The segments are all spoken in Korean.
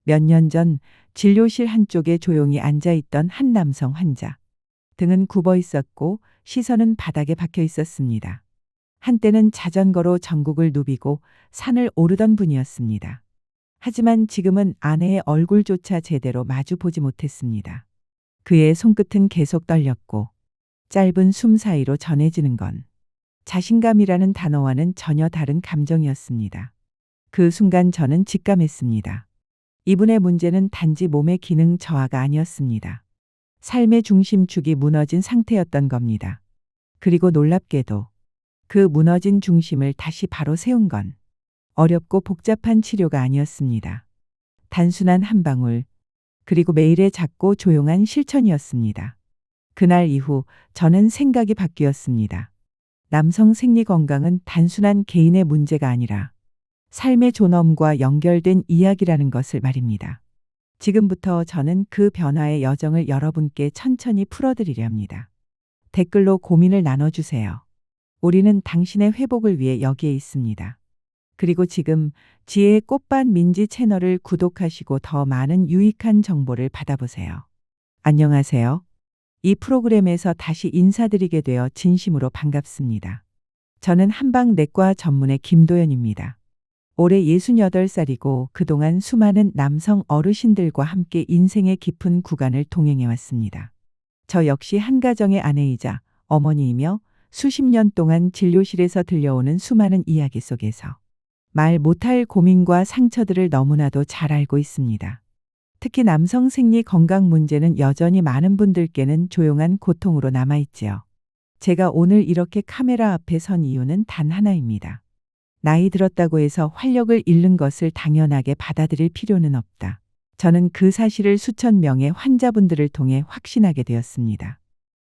몇 년 전 진료실 한쪽에 조용히 앉아 있던 한 남성 환자. 등은 굽어 있었고 시선은 바닥에 박혀 있었습니다. 한때는 자전거로 전국을 누비고 산을 오르던 분이었습니다. 하지만 지금은 아내의 얼굴조차 제대로 마주 보지 못했습니다. 그의 손끝은 계속 떨렸고 짧은 숨 사이로 전해지는 건 자신감이라는 단어와는 전혀 다른 감정이었습니다. 그 순간 저는 직감했습니다. 이분의 문제는 단지 몸의 기능 저하가 아니었습니다. 삶의 중심축이 무너진 상태였던 겁니다. 그리고 놀랍게도 그 무너진 중심을 다시 바로 세운 건 어렵고 복잡한 치료가 아니었습니다. 단순한 한 방울, 그리고 매일의 작고 조용한 실천이었습니다. 그날 이후 저는 생각이 바뀌었습니다. 남성 생리 건강은 단순한 개인의 문제가 아니라 삶의 존엄과 연결된 이야기라는 것을 말입니다. 지금부터 저는 그 변화의 여정을 여러분께 천천히 풀어드리려 합니다. 댓글로 고민을 나눠주세요. 우리는 당신의 회복을 위해 여기에 있습니다. 그리고 지금 지혜의 꽃밭 민지 채널을 구독하시고 더 많은 유익한 정보를 받아보세요. 안녕하세요. 이 프로그램에서 다시 인사드리게 되어 진심으로 반갑습니다. 저는 한방내과 전문의 김도연입니다. 올해 68살이고 그동안 수많은 남성 어르신들과 함께 인생의 깊은 구간을 동행해왔습니다. 저 역시 한 가정의 아내이자 어머니이며 수십 년 동안 진료실에서 들려오는 수많은 이야기 속에서 말 못할 고민과 상처들을 너무나도 잘 알고 있습니다. 특히 남성 생리 건강 문제는 여전히 많은 분들께는 조용한 고통으로 남아있지요. 제가 오늘 이렇게 카메라 앞에 선 이유는 단 하나입니다. 나이 들었다고 해서 활력을 잃는 것을 당연하게 받아들일 필요는 없다. 저는 그 사실을 수천 명의 환자분들을 통해 확신하게 되었습니다.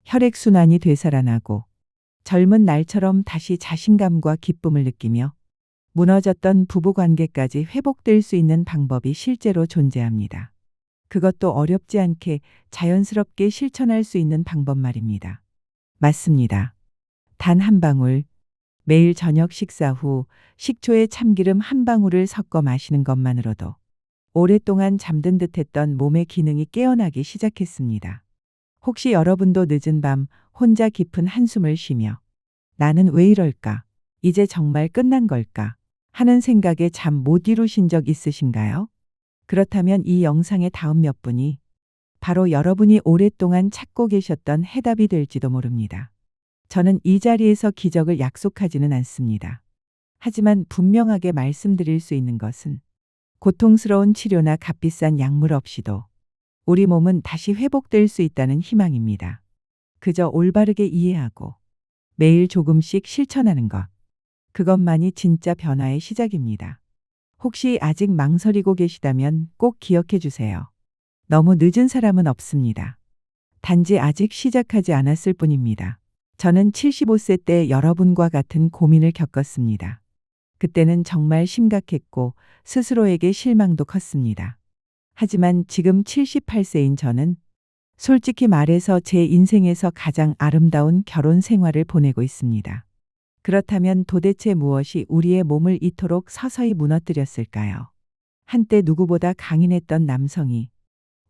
혈액순환이 되살아나고 젊은 날처럼 다시 자신감과 기쁨을 느끼며 무너졌던 부부관계까지 회복될 수 있는 방법이 실제로 존재합니다. 그것도 어렵지 않게 자연스럽게 실천할 수 있는 방법 말입니다. 맞습니다. 단 한 방울, 매일 저녁 식사 후 식초에 참기름 한 방울을 섞어 마시는 것만으로도 오랫동안 잠든 듯했던 몸의 기능이 깨어나기 시작했습니다. 혹시 여러분도 늦은 밤 혼자 깊은 한숨을 쉬며 나는 왜 이럴까? 이제 정말 끝난 걸까? 하는 생각에 잠 못 이루신 적 있으신가요? 그렇다면 이 영상의 다음 몇 분이 바로 여러분이 오랫동안 찾고 계셨던 해답이 될지도 모릅니다. 저는 이 자리에서 기적을 약속하지는 않습니다. 하지만 분명하게 말씀드릴 수 있는 것은 고통스러운 치료나 값비싼 약물 없이도 우리 몸은 다시 회복될 수 있다는 희망입니다. 그저 올바르게 이해하고 매일 조금씩 실천하는 것. 그것만이 진짜 변화의 시작입니다. 혹시 아직 망설이고 계시다면 꼭 기억해 주세요. 너무 늦은 사람은 없습니다. 단지 아직 시작하지 않았을 뿐입니다. 저는 75세 때 여러분과 같은 고민을 겪었습니다. 그때는 정말 심각했고 스스로에게 실망도 컸습니다. 하지만 지금 78세인 저는 솔직히 말해서 제 인생에서 가장 아름다운 결혼 생활을 보내고 있습니다. 그렇다면 도대체 무엇이 우리의 몸을 이토록 서서히 무너뜨렸을까요? 한때 누구보다 강인했던 남성이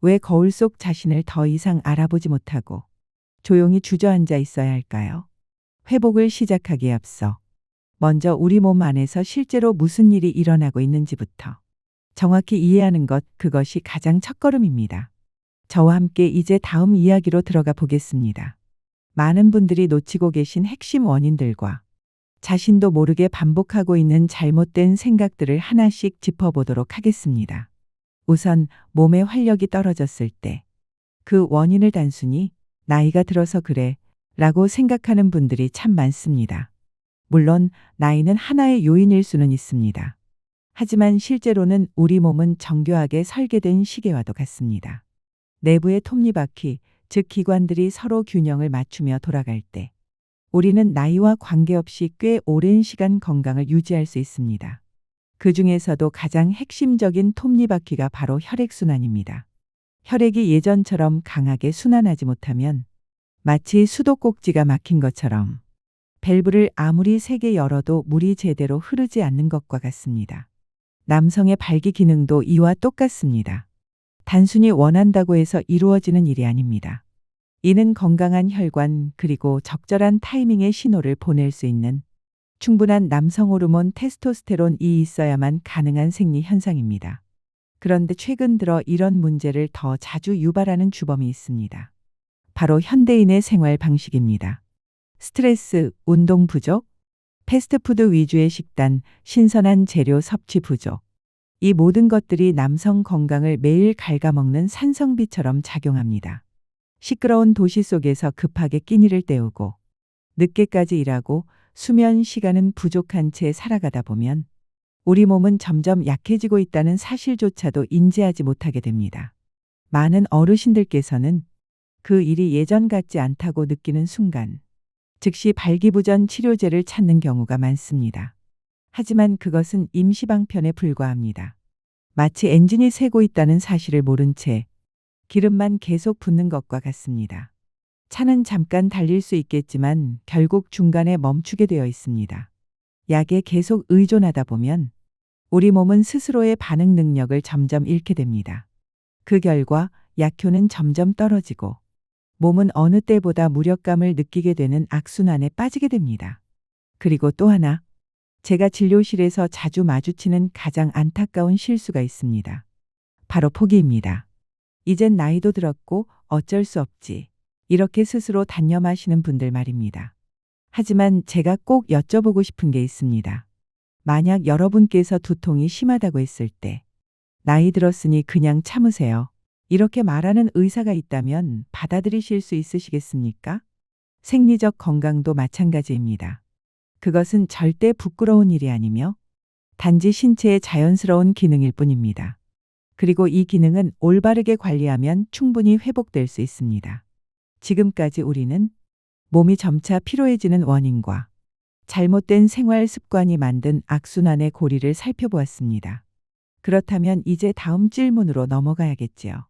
왜 거울 속 자신을 더 이상 알아보지 못하고 조용히 주저앉아 있어야 할까요? 회복을 시작하기에 앞서 먼저 우리 몸 안에서 실제로 무슨 일이 일어나고 있는지부터 정확히 이해하는 것, 그것이 가장 첫걸음입니다. 저와 함께 이제 다음 이야기로 들어가 보겠습니다. 많은 분들이 놓치고 계신 핵심 원인들과 자신도 모르게 반복하고 있는 잘못된 생각들을 하나씩 짚어보도록 하겠습니다. 우선 몸의 활력이 떨어졌을 때 그 원인을 단순히 나이가 들어서 그래 라고 생각하는 분들이 참 많습니다. 물론 나이는 하나의 요인일 수는 있습니다. 하지만 실제로는 우리 몸은 정교하게 설계된 시계와도 같습니다. 내부의 톱니바퀴, 즉 기관들이 서로 균형을 맞추며 돌아갈 때 우리는 나이와 관계없이 꽤 오랜 시간 건강을 유지할 수 있습니다. 그 중에서도 가장 핵심적인 톱니바퀴가 바로 혈액순환입니다. 혈액이 예전처럼 강하게 순환하지 못하면 마치 수도꼭지가 막힌 것처럼 밸브를 아무리 세게 열어도 물이 제대로 흐르지 않는 것과 같습니다. 남성의 발기 기능도 이와 똑같습니다. 단순히 원한다고 해서 이루어지는 일이 아닙니다. 이는 건강한 혈관 그리고 적절한 타이밍의 신호를 보낼 수 있는 충분한 남성 호르몬 테스토스테론이 있어야만 가능한 생리 현상입니다. 그런데 최근 들어 이런 문제를 더 자주 유발하는 주범이 있습니다. 바로 현대인의 생활 방식입니다. 스트레스, 운동 부족, 패스트푸드 위주의 식단, 신선한 재료 섭취 부족. 이 모든 것들이 남성 건강을 매일 갉아먹는 산성비처럼 작용합니다. 시끄러운 도시 속에서 급하게 끼니를 때우고 늦게까지 일하고 수면 시간은 부족한 채 살아가다 보면 우리 몸은 점점 약해지고 있다는 사실조차도 인지하지 못하게 됩니다. 많은 어르신들께서는 그 일이 예전 같지 않다고 느끼는 순간 즉시 발기부전 치료제를 찾는 경우가 많습니다. 하지만 그것은 임시방편에 불과합니다. 마치 엔진이 새고 있다는 사실을 모른 채 기름만 계속 붓는 것과 같습니다. 차는 잠깐 달릴 수 있겠지만 결국 중간에 멈추게 되어 있습니다. 약에 계속 의존하다 보면 우리 몸은 스스로의 반응 능력을 점점 잃게 됩니다. 그 결과 약효는 점점 떨어지고 몸은 어느 때보다 무력감을 느끼게 되는 악순환에 빠지게 됩니다. 그리고 또 하나, 제가 진료실에서 자주 마주치는 가장 안타까운 실수가 있습니다. 바로 포기입니다. 이젠 나이도 들었고 어쩔 수 없지. 이렇게 스스로 단념하시는 분들 말입니다. 하지만 제가 꼭 여쭤보고 싶은 게 있습니다. 만약 여러분께서 두통이 심하다고 했을 때 나이 들었으니 그냥 참으세요. 이렇게 말하는 의사가 있다면 받아들이실 수 있으시겠습니까? 생리적 건강도 마찬가지입니다. 그것은 절대 부끄러운 일이 아니며 단지 신체의 자연스러운 기능일 뿐입니다. 그리고 이 기능은 올바르게 관리하면 충분히 회복될 수 있습니다. 지금까지 우리는 몸이 점차 피로해지는 원인과 잘못된 생활 습관이 만든 악순환의 고리를 살펴보았습니다. 그렇다면 이제 다음 질문으로 넘어가야겠지요.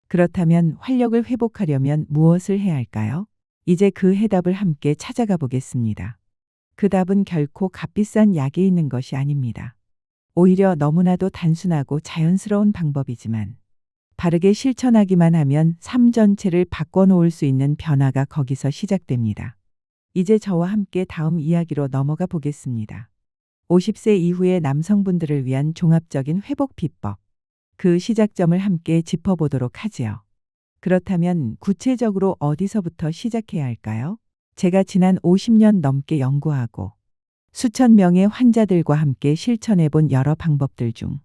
그렇다면 활력을 회복하려면 무엇을 해야 할까요? 이제 그 해답을 함께 찾아가 보겠습니다. 그 답은 결코 값비싼 약에 있는 것이 아닙니다. 오히려 너무나도 단순하고 자연스러운 방법이지만 바르게 실천하기만 하면 삶 전체를 바꿔놓을 수 있는 변화가 거기서 시작됩니다. 이제 저와 함께 다음 이야기로 넘어가 보겠습니다. 50세 이후의 남성분들을 위한 종합적인 회복 비법. 그 시작점을 함께 짚어보도록 하지요. 그렇다면 구체적으로 어디서부터 시작해야 할까요? 제가 지난 50년 넘게 연구하고 수천 명의 환자들과 함께 실천해본 여러 방법들 중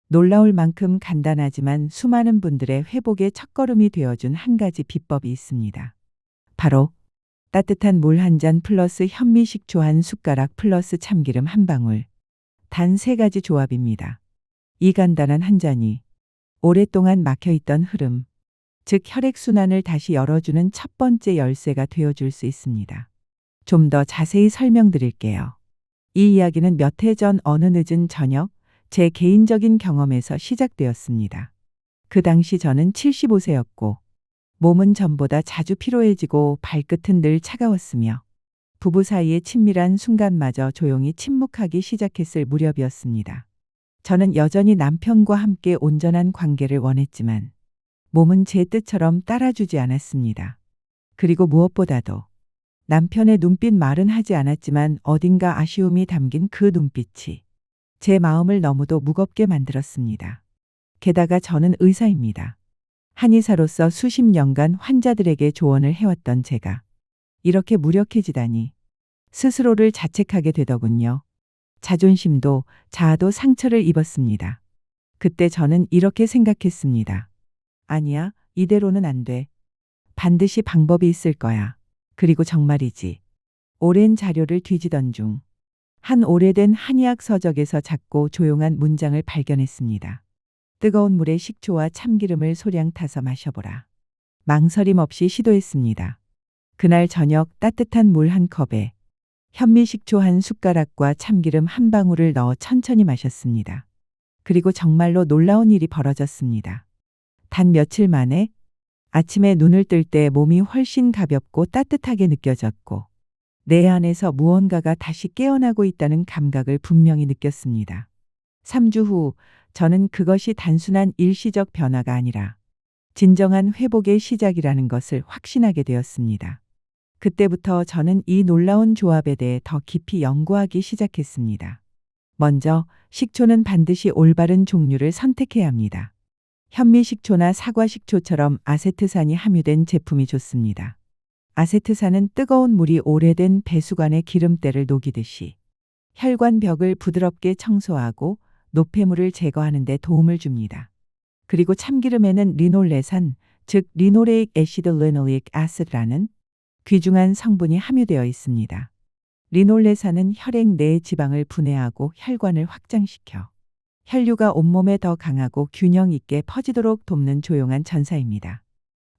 놀라울 만큼 간단하지만 수많은 분들의 회복의 첫걸음이 되어준 한 가지 비법이 있습니다. 바로 따뜻한 물 한 잔 플러스 현미식초 한 숟가락 플러스 참기름 한 방울. 단 3가지 조합입니다. 이 간단한 한 잔이 오랫동안 막혀있던 흐름, 즉 혈액순환을 다시 열어주는 첫 번째 열쇠가 되어줄 수 있습니다. 좀 더 자세히 설명드릴게요. 이 이야기는 몇 해 전 어느 늦은 저녁, 제 개인적인 경험에서 시작되었습니다. 그 당시 저는 75세였고 몸은 전보다 자주 피로해지고 발끝은 늘 차가웠으며 부부 사이의 친밀한 순간마저 조용히 침묵하기 시작했을 무렵이었습니다. 저는 여전히 남편과 함께 온전한 관계를 원했지만 몸은 제 뜻처럼 따라주지 않았습니다. 그리고 무엇보다도 남편의 눈빛 말은 하지 않았지만 어딘가 아쉬움이 담긴 그 눈빛이 제 마음을 너무도 무겁게 만들었습니다. 게다가 저는 의사입니다. 한의사로서 수십 년간 환자들에게 조언을 해왔던 제가 이렇게 무력해지다니 스스로를 자책하게 되더군요. 자존심도 자아도 상처를 입었습니다. 그때 저는 이렇게 생각했습니다. 아니야, 이대로는 안 돼. 반드시 방법이 있을 거야. 그리고 정말이지. 오랜 자료를 뒤지던 중 한 오래된 한의학 서적에서 작고 조용한 문장을 발견했습니다. 뜨거운 물에 식초와 참기름을 소량 타서 마셔보라. 망설임 없이 시도했습니다. 그날 저녁 따뜻한 물 한 컵에 현미식초 한 숟가락과 참기름 한 방울을 넣어 천천히 마셨습니다. 그리고 정말로 놀라운 일이 벌어졌습니다. 단 며칠 만에 아침에 눈을 뜰 때 몸이 훨씬 가볍고 따뜻하게 느껴졌고 내 안에서 무언가가 다시 깨어나고 있다는 감각을 분명히 느꼈습니다. 3주 후 저는 그것이 단순한 일시적 변화가 아니라 진정한 회복의 시작이라는 것을 확신하게 되었습니다. 그때부터 저는 이 놀라운 조합에 대해 더 깊이 연구하기 시작했습니다. 먼저 식초는 반드시 올바른 종류를 선택해야 합니다. 현미식초나 사과식초처럼 아세트산이 함유된 제품이 좋습니다. 아세트산은 뜨거운 물이 오래된 배수관의 기름때를 녹이듯이 혈관 벽을 부드럽게 청소하고 노폐물을 제거하는 데 도움을 줍니다. 그리고 참기름에는 리놀레산, 즉 리노레익 애시드 리놀릭 애시드라는 귀중한 성분이 함유되어 있습니다. 리놀레산은 혈액 내의 지방을 분해하고 혈관을 확장시켜 혈류가 온몸에 더 강하고 균형 있게 퍼지도록 돕는 조용한 전사입니다.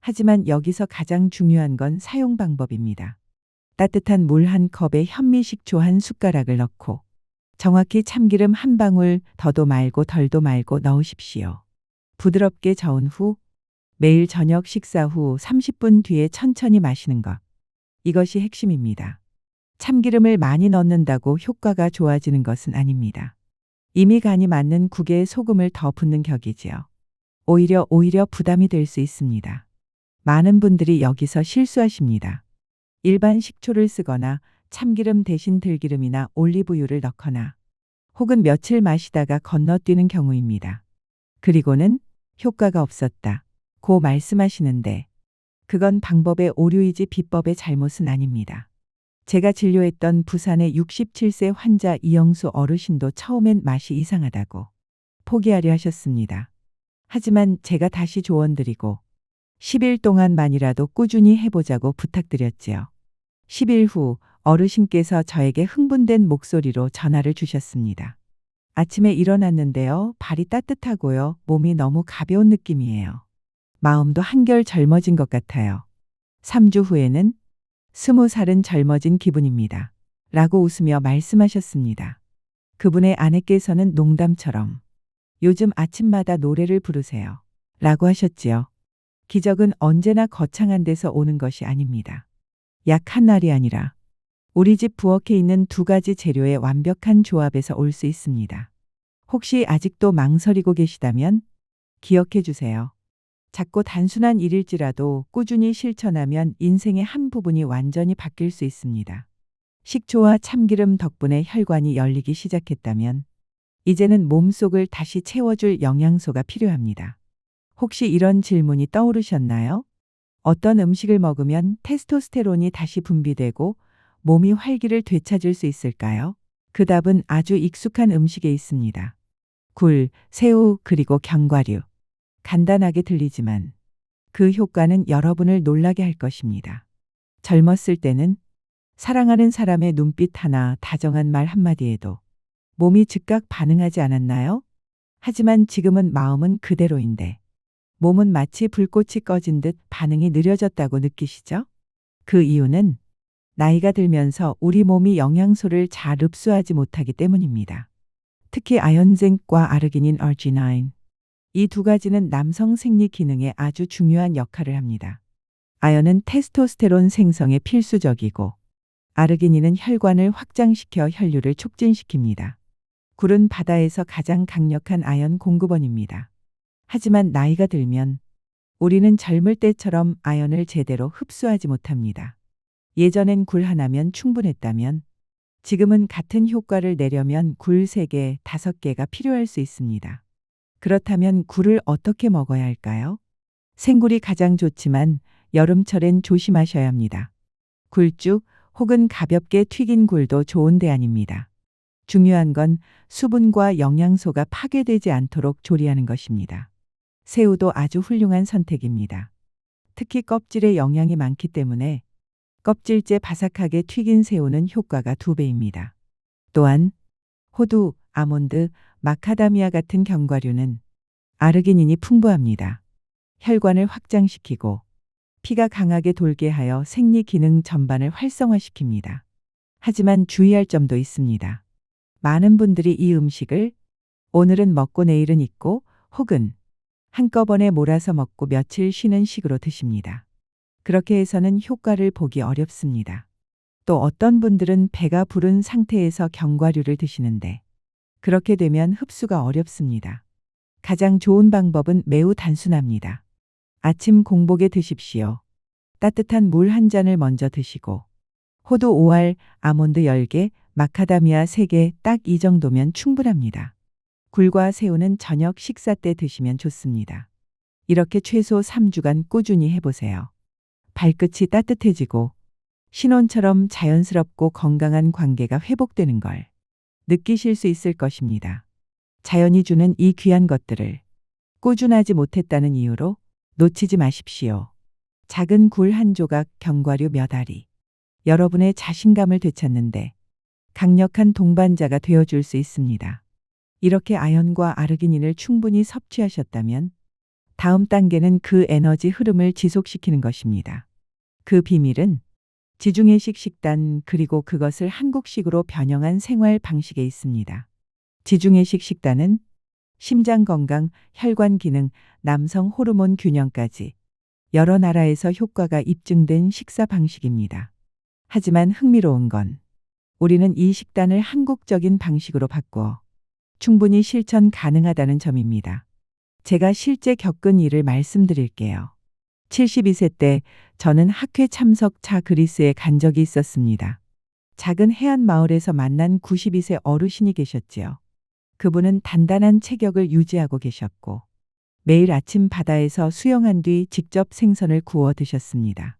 하지만 여기서 가장 중요한 건 사용 방법입니다. 따뜻한 물 한 컵에 현미식초 한 숟가락을 넣고 정확히 참기름 한 방울 더도 말고 덜도 말고 넣으십시오. 부드럽게 저은 후 매일 저녁 식사 후 30분 뒤에 천천히 마시는 것. 이것이 핵심입니다. 참기름을 많이 넣는다고 효과가 좋아지는 것은 아닙니다. 이미 간이 맞는 국에 소금을 더 붓는 격이지요. 오히려 부담이 될 수 있습니다. 많은 분들이 여기서 실수하십니다. 일반 식초를 쓰거나 참기름 대신 들기름이나 올리브유를 넣거나 혹은 며칠 마시다가 건너뛰는 경우입니다. 그리고는 효과가 없었다 고 말씀하시는데 그건 방법의 오류이지 비법의 잘못은 아닙니다. 제가 진료했던 부산의 67세 환자 이영수 어르신도 처음엔 맛이 이상하다고 포기하려 하셨습니다. 하지만 제가 다시 조언드리고 10일 동안만이라도 꾸준히 해보자고 부탁드렸지요. 10일 후 어르신께서 저에게 흥분된 목소리로 전화를 주셨습니다. 아침에 일어났는데요. 발이 따뜻하고요. 몸이 너무 가벼운 느낌이에요. 마음도 한결 젊어진 것 같아요. 3주 후에는 20살은 젊어진 기분입니다. 라고 웃으며 말씀하셨습니다. 그분의 아내께서는 농담처럼 요즘 아침마다 노래를 부르세요. 라고 하셨지요. 기적은 언제나 거창한 데서 오는 것이 아닙니다. 약 한 알이 아니라 우리 집 부엌에 있는 두 가지 재료의 완벽한 조합에서 올 수 있습니다. 혹시 아직도 망설이고 계시다면 기억해 주세요. 작고 단순한 일일지라도 꾸준히 실천하면 인생의 한 부분이 완전히 바뀔 수 있습니다. 식초와 참기름 덕분에 혈관이 열리기 시작했다면 이제는 몸속을 다시 채워줄 영양소가 필요합니다. 혹시 이런 질문이 떠오르셨나요? 어떤 음식을 먹으면 테스토스테론이 다시 분비되고 몸이 활기를 되찾을 수 있을까요? 그 답은 아주 익숙한 음식에 있습니다. 굴, 새우, 그리고 견과류. 간단하게 들리지만 그 효과는 여러분을 놀라게 할 것입니다. 젊었을 때는 사랑하는 사람의 눈빛 하나, 다정한 말 한마디에도 몸이 즉각 반응하지 않았나요? 하지만 지금은 마음은 그대로인데 몸은 마치 불꽃이 꺼진 듯 반응이 느려졌다고 느끼시죠? 그 이유는 나이가 들면서 우리 몸이 영양소를 잘 흡수하지 못하기 때문입니다. 특히 아연젠과 아르기닌, 얼지나인. 이 두 가지는 남성 생리 기능에 아주 중요한 역할을 합니다. 아연은 테스토스테론 생성에 필수적이고 아르기닌은 혈관을 확장시켜 혈류를 촉진시킵니다. 굴은 바다에서 가장 강력한 아연 공급원입니다. 하지만 나이가 들면 우리는 젊을 때처럼 아연을 제대로 흡수하지 못합니다. 예전엔 굴 하나면 충분했다면 지금은 같은 효과를 내려면 굴 3개, 5개가 필요할 수 있습니다. 그렇다면 굴을 어떻게 먹어야 할까요? 생굴이 가장 좋지만 여름철엔 조심하셔야 합니다. 굴죽 혹은 가볍게 튀긴 굴도 좋은 대안입니다. 중요한 건 수분과 영양소가 파괴되지 않도록 조리하는 것입니다. 새우도 아주 훌륭한 선택입니다. 특히 껍질에 영양이 많기 때문에 껍질째 바삭하게 튀긴 새우는 효과가 2배입니다. 또한 호두, 아몬드, 마카다미아 같은 견과류는 아르기닌이 풍부합니다. 혈관을 확장시키고 피가 강하게 돌게 하여 생리 기능 전반을 활성화시킵니다. 하지만 주의할 점도 있습니다. 많은 분들이 이 음식을 오늘은 먹고 내일은 잊고 혹은 한꺼번에 몰아서 먹고 며칠 쉬는 식으로 드십니다. 그렇게 해서는 효과를 보기 어렵습니다. 또 어떤 분들은 배가 부른 상태에서 견과류를 드시는데 그렇게 되면 흡수가 어렵습니다. 가장 좋은 방법은 매우 단순합니다. 아침 공복에 드십시오. 따뜻한 물 한 잔을 먼저 드시고 호두 5알, 아몬드 10개, 마카다미아 3개 딱 이 정도면 충분합니다. 굴과 새우는 저녁 식사 때 드시면 좋습니다. 이렇게 최소 3주간 꾸준히 해보세요. 발끝이 따뜻해지고 신혼처럼 자연스럽고 건강한 관계가 회복되는 걸 느끼실 수 있을 것입니다. 자연이 주는 이 귀한 것들을 꾸준하지 못했다는 이유로 놓치지 마십시오. 작은 굴 한 조각, 견과류 몇 알이 여러분의 자신감을 되찾는데 강력한 동반자가 되어줄 수 있습니다. 이렇게 아연과 아르기닌을 충분히 섭취하셨다면 다음 단계는 그 에너지 흐름을 지속시키는 것입니다. 그 비밀은 지중해식 식단 그리고 그것을 한국식으로 변형한 생활 방식에 있습니다. 지중해식 식단은 심장 건강, 혈관 기능, 남성 호르몬 균형까지 여러 나라에서 효과가 입증된 식사 방식입니다. 하지만 흥미로운 건 우리는 이 식단을 한국적인 방식으로 바꾸어 충분히 실천 가능하다는 점입니다. 제가 실제 겪은 일을 말씀드릴게요. 72세 때 저는 학회 참석차 그리스에 간 적이 있었습니다. 작은 해안 마을에서 만난 92세 어르신이 계셨지요. 그분은 단단한 체격을 유지하고 계셨고 매일 아침 바다에서 수영한 뒤 직접 생선을 구워 드셨습니다.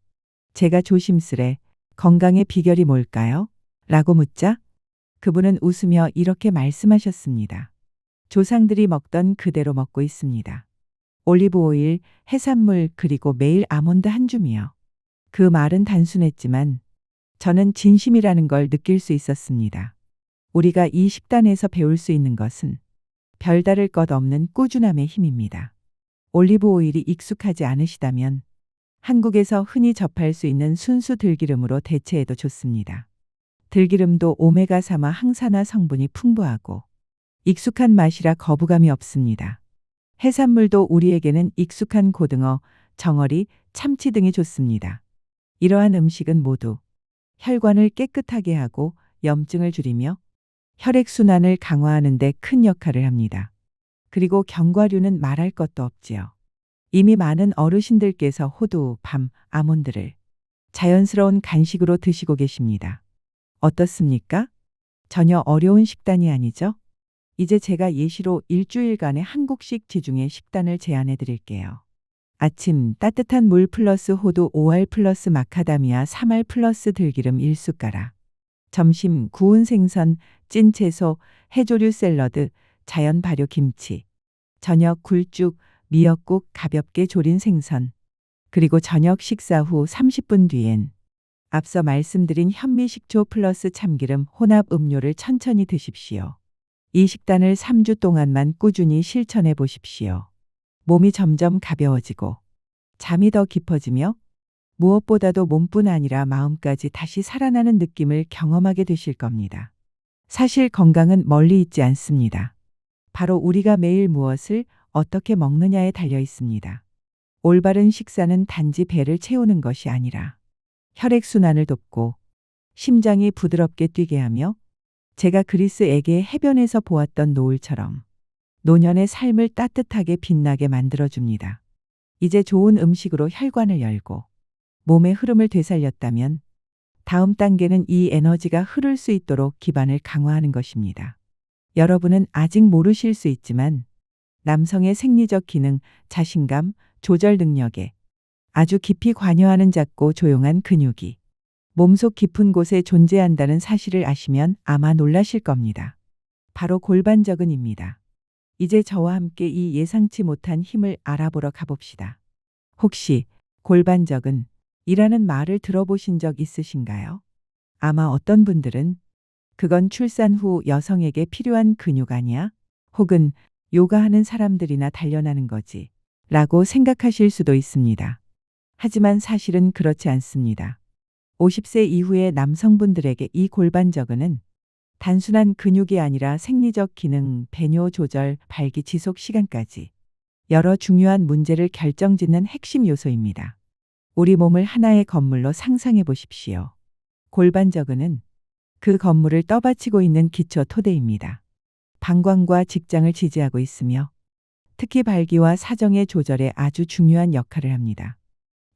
제가 조심스레 건강의 비결이 뭘까요? 라고 묻자 그분은 웃으며 이렇게 말씀하셨습니다. 조상들이 먹던 그대로 먹고 있습니다. 올리브 오일, 해산물 그리고 매일 아몬드 한 줌이요. 그 말은 단순했지만 저는 진심이라는 걸 느낄 수 있었습니다. 우리가 이 식단에서 배울 수 있는 것은 별다를 것 없는 꾸준함의 힘입니다. 올리브 오일이 익숙하지 않으시다면 한국에서 흔히 접할 수 있는 순수 들기름으로 대체해도 좋습니다. 들기름도 오메가3와 항산화 성분이 풍부하고 익숙한 맛이라 거부감이 없습니다. 해산물도 우리에게는 익숙한 고등어, 정어리, 참치 등이 좋습니다. 이러한 음식은 모두 혈관을 깨끗하게 하고 염증을 줄이며 혈액순환을 강화하는 데 큰 역할을 합니다. 그리고 견과류는 말할 것도 없지요. 이미 많은 어르신들께서 호두, 밤, 아몬드를 자연스러운 간식으로 드시고 계십니다. 어떻습니까? 전혀 어려운 식단이 아니죠? 이제 제가 예시로 일주일간의 한국식 지중해 식단을 제안해 드릴게요. 아침 따뜻한 물 플러스 호두 5알 플러스 마카다미아 3알 플러스 들기름 1숟가락. 점심 구운 생선, 찐 채소, 해조류 샐러드, 자연 발효 김치. 저녁 굴죽, 미역국 가볍게 졸인 생선. 그리고 저녁 식사 후 30분 뒤엔 앞서 말씀드린 현미식초 플러스 참기름 혼합 음료를 천천히 드십시오. 이 식단을 3주 동안만 꾸준히 실천해 보십시오. 몸이 점점 가벼워지고 잠이 더 깊어지며 무엇보다도 몸뿐 아니라 마음까지 다시 살아나는 느낌을 경험하게 되실 겁니다. 사실 건강은 멀리 있지 않습니다. 바로 우리가 매일 무엇을 어떻게 먹느냐에 달려 있습니다. 올바른 식사는 단지 배를 채우는 것이 아니라 혈액순환을 돕고 심장이 부드럽게 뛰게 하며 제가 그리스 에게 해변에서 보았던 노을처럼 노년의 삶을 따뜻하게 빛나게 만들어줍니다. 이제 좋은 음식으로 혈관을 열고 몸의 흐름을 되살렸다면 다음 단계는 이 에너지가 흐를 수 있도록 기반을 강화하는 것입니다. 여러분은 아직 모르실 수 있지만 남성의 생리적 기능, 자신감, 조절 능력에 아주 깊이 관여하는 작고 조용한 근육이 몸속 깊은 곳에 존재한다는 사실을 아시면 아마 놀라실 겁니다. 바로 골반저근입니다. 이제 저와 함께 이 예상치 못한 힘을 알아보러 가봅시다. 혹시 골반저근이라는 말을 들어보신 적 있으신가요? 아마 어떤 분들은 그건 출산 후 여성에게 필요한 근육 아니야? 혹은 요가하는 사람들이나 단련하는 거지 라고 생각하실 수도 있습니다. 하지만 사실은 그렇지 않습니다. 50세 이후의 남성분들에게 이 골반저근은 단순한 근육이 아니라 생리적 기능, 배뇨 조절, 발기 지속 시간까지 여러 중요한 문제를 결정짓는 핵심 요소입니다. 우리 몸을 하나의 건물로 상상해 보십시오. 골반저근은 그 건물을 떠받치고 있는 기초 토대입니다. 방광과 직장을 지지하고 있으며 특히 발기와 사정의 조절에 아주 중요한 역할을 합니다.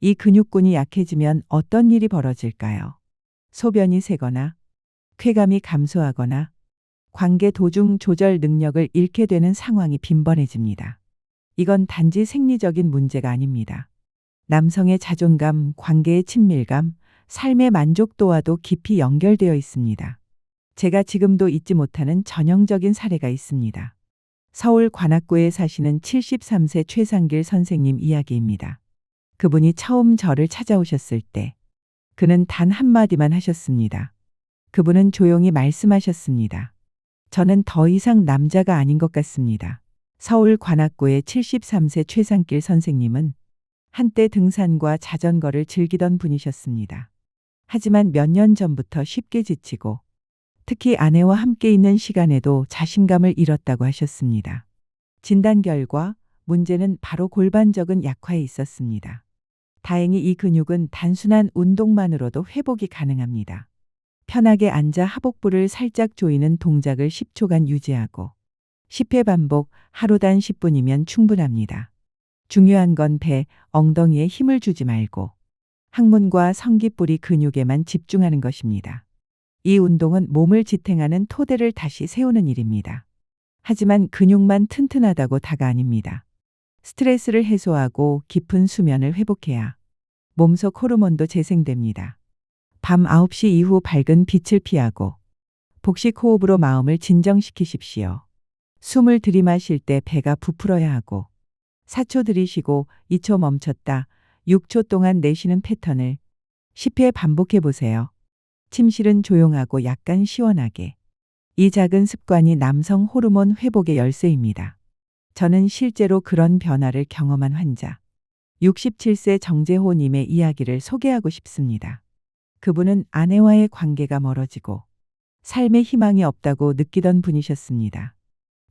이 근육군이 약해지면 어떤 일이 벌어질까요? 소변이 새거나 쾌감이 감소하거나 관계 도중 조절 능력을 잃게 되는 상황이 빈번해집니다. 이건 단지 생리적인 문제가 아닙니다. 남성의 자존감, 관계의 친밀감, 삶의 만족도와도 깊이 연결되어 있습니다. 제가 지금도 잊지 못하는 전형적인 사례가 있습니다. 서울 관악구에 사시는 73세 최상길 선생님 이야기입니다. 그분이 처음 저를 찾아오셨을 때 그는 단 한마디만 하셨습니다. 그분은 조용히 말씀하셨습니다. 저는 더 이상 남자가 아닌 것 같습니다. 서울 관악구의 73세 최상길 선생님은 한때 등산과 자전거를 즐기던 분이셨습니다. 하지만 몇 년 전부터 쉽게 지치고 특히 아내와 함께 있는 시간에도 자신감을 잃었다고 하셨습니다. 진단 결과 문제는 바로 골반적인 약화에 있었습니다. 다행히 이 근육은 단순한 운동만으로도 회복이 가능합니다. 편하게 앉아 하복부를 살짝 조이는 동작을 10초간 유지하고 10회 반복, 하루 단 10분이면 충분합니다. 중요한 건 배, 엉덩이에 힘을 주지 말고 항문과 성기뿌리 근육에만 집중하는 것입니다. 이 운동은 몸을 지탱하는 토대를 다시 세우는 일입니다. 하지만 근육만 튼튼하다고 다가 아닙니다. 스트레스를 해소하고 깊은 수면을 회복해야 몸속 호르몬도 재생됩니다. 밤 9시 이후 밝은 빛을 피하고 복식 호흡으로 마음을 진정시키십시오. 숨을 들이마실 때 배가 부풀어야 하고 4초 들이쉬고 2초 멈췄다 6초 동안 내쉬는 패턴을 10회 반복해 보세요. 침실은 조용하고 약간 시원하게. 이 작은 습관이 남성 호르몬 회복의 열쇠입니다. 저는 실제로 그런 변화를 경험한 환자 67세 정재호님의 이야기를 소개하고 싶습니다. 그분은 아내와의 관계가 멀어지고 삶에 희망이 없다고 느끼던 분이셨습니다.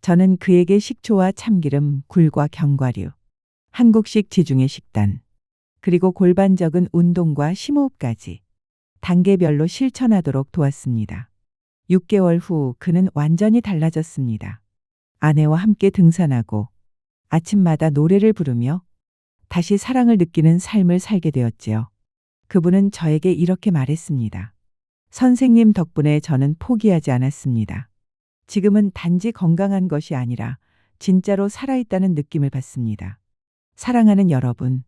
저는 그에게 식초와 참기름, 굴과 견과류, 한국식 지중해 식단, 그리고 골반적인 운동과 심호흡까지 단계별로 실천하도록 도왔습니다. 6개월 후 그는 완전히 달라졌습니다. 아내와 함께 등산하고 아침마다 노래를 부르며 다시 사랑을 느끼는 삶을 살게 되었지요. 그분은 저에게 이렇게 말했습니다. 선생님 덕분에 저는 포기하지 않았습니다. 지금은 단지 건강한 것이 아니라 진짜로 살아있다는 느낌을 받습니다. 사랑하는 여러분,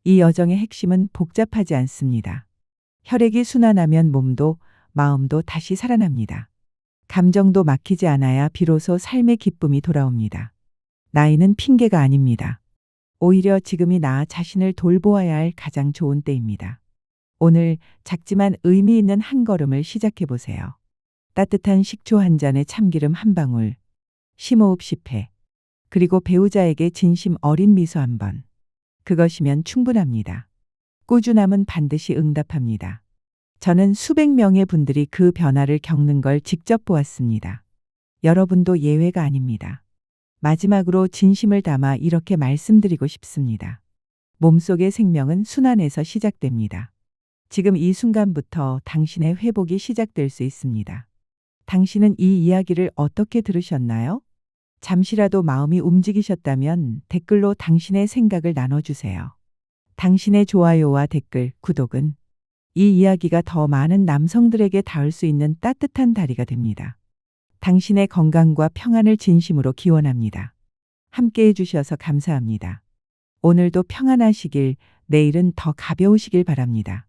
이 여정의 핵심은 복잡하지 않습니다. 혈액이 순환하면 몸도 마음도 다시 살아납니다. 감정도 막히지 않아야 비로소 삶의 기쁨이 돌아옵니다. 나이는 핑계가 아닙니다. 오히려 지금이 나 자신을 돌보아야 할 가장 좋은 때입니다. 오늘 작지만 의미 있는 한 걸음을 시작해 보세요. 따뜻한 식초 한 잔에 참기름 한 방울, 심호흡 10회, 그리고 배우자에게 진심 어린 미소 한 번. 그것이면 충분합니다. 꾸준함은 반드시 응답합니다. 저는 수백 명의 분들이 그 변화를 겪는 걸 직접 보았습니다. 여러분도 예외가 아닙니다. 마지막으로 진심을 담아 이렇게 말씀드리고 싶습니다. 몸속의 생명은 순환에서 시작됩니다. 지금 이 순간부터 당신의 회복이 시작될 수 있습니다. 당신은 이 이야기를 어떻게 들으셨나요? 잠시라도 마음이 움직이셨다면 댓글로 당신의 생각을 나눠주세요. 당신의 좋아요와 댓글, 구독은 이 이야기가 더 많은 남성들에게 닿을 수 있는 따뜻한 다리가 됩니다. 당신의 건강과 평안을 진심으로 기원합니다. 함께 해주셔서 감사합니다. 오늘도 평안하시길, 내일은 더 가벼우시길 바랍니다.